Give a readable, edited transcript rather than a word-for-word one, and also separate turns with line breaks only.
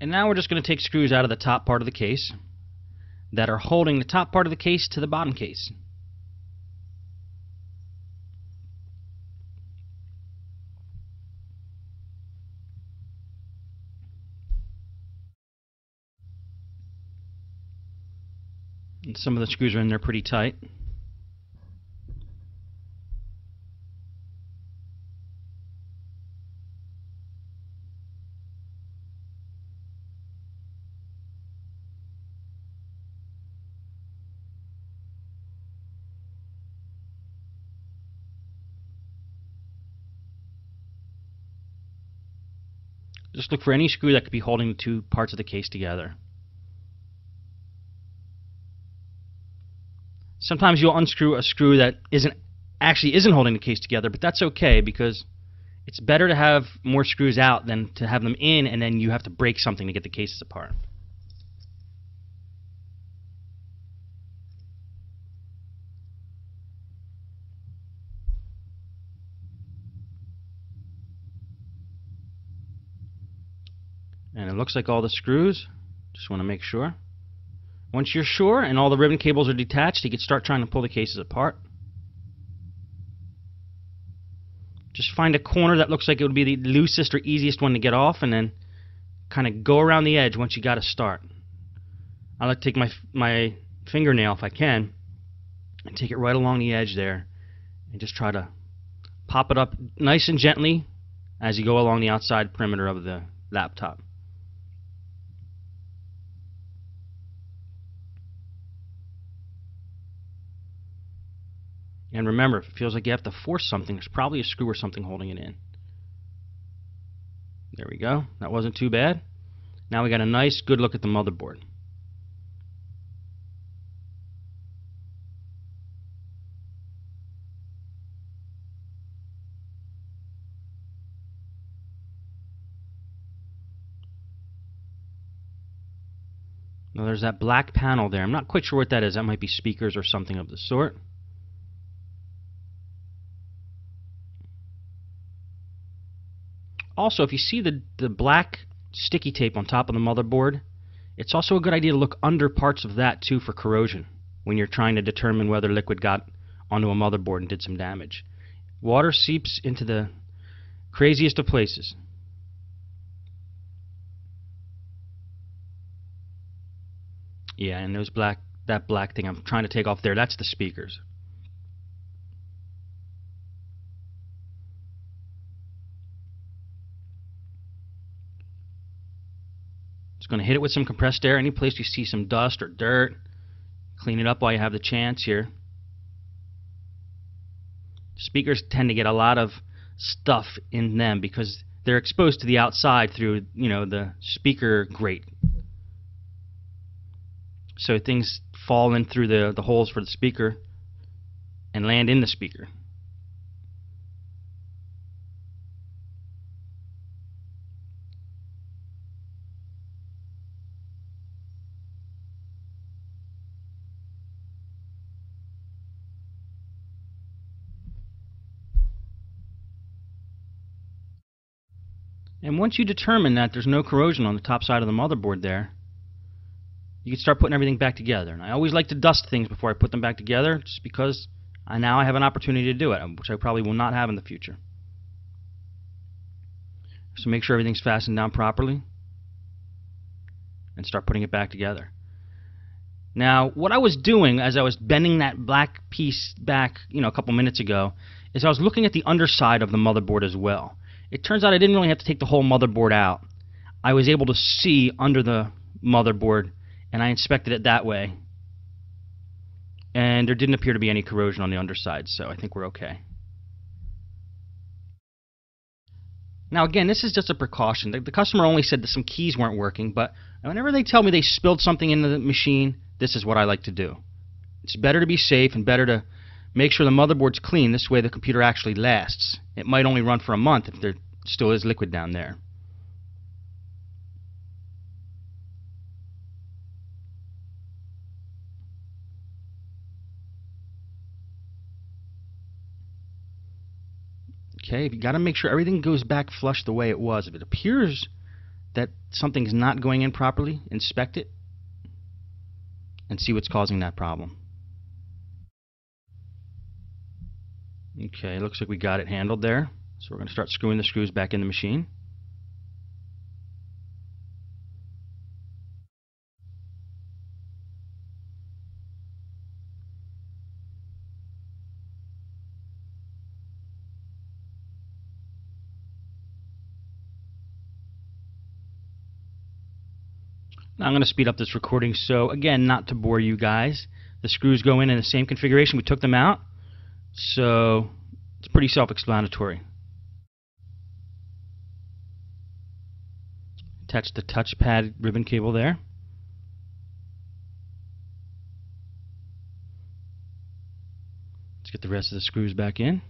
And now we're just going to take screws out of the top part of the case that are holding the top part of the case to the bottom case. And some of the screws are in there pretty tight. Just look for any screw that could be holding the two parts of the case together. Sometimes you'll unscrew a screw that actually isn't holding the case together, but that's okay because it's better to have more screws out than to have them in and then you have to break something to get the cases apart. And it looks like all the screws. Just want to make sure. Once you're sure and all the ribbon cables are detached, you can start trying to pull the cases apart. Just find a corner that looks like it would be the loosest or easiest one to get off, and then kind of go around the edge once you got to start. I like to take my fingernail, if I can, and take it right along the edge there, and just try to pop it up nice and gently as you go along the outside perimeter of the laptop. And remember, if it feels like you have to force something, there's probably a screw or something holding it in. There we go. That wasn't too bad. Now we got a nice, good look at the motherboard. Now there's that black panel there. I'm not quite sure what that is. That might be speakers or something of the sort. Also, if you see the black sticky tape on top of the motherboard, it's also a good idea to look under parts of that too for corrosion when you're trying to determine whether liquid got onto a motherboard and did some damage. Water seeps into the craziest of places. Yeah, and that black thing I'm trying to take off there, that's the speakers. Just going to hit it with some compressed air. Any place you see some dust or dirt, clean it up while you have the chance here. Speakers tend to get a lot of stuff in them because they're exposed to the outside through, the speaker grate. So things fall in through the holes for the speaker and land in the speaker. And once you determine that there's no corrosion on the top side of the motherboard there, you can start putting everything back together. And I always like to dust things before I put them back together, just because now I have an opportunity to do it, which I probably will not have in the future. So make sure everything's fastened down properly and start putting it back together. Now, what I was doing as I was bending that black piece back, a couple minutes ago, is I was looking at the underside of the motherboard as well. It turns out I didn't really have to take the whole motherboard out. I was able to see under the motherboard, and I inspected it that way. And there didn't appear to be any corrosion on the underside, so I think we're okay. Now again, this is just a precaution. The customer only said that some keys weren't working, but whenever they tell me they spilled something in the machine, this is what I like to do. It's better to be safe and better to make sure the motherboard's clean. This way the computer actually lasts. It might only run for a month if there still is liquid down there. Okay, you got to make sure everything goes back flush the way it was. If it appears that something's not going in properly, inspect it and see what's causing that problem. Okay, looks like we got it handled there. So we're going to start screwing the screws back in the machine. Now I'm going to speed up this recording, so again, not to bore you guys, the screws go in the same configuration. We took them out, so it's pretty self-explanatory. Attach the touchpad ribbon cable there. Let's get the rest of the screws back in.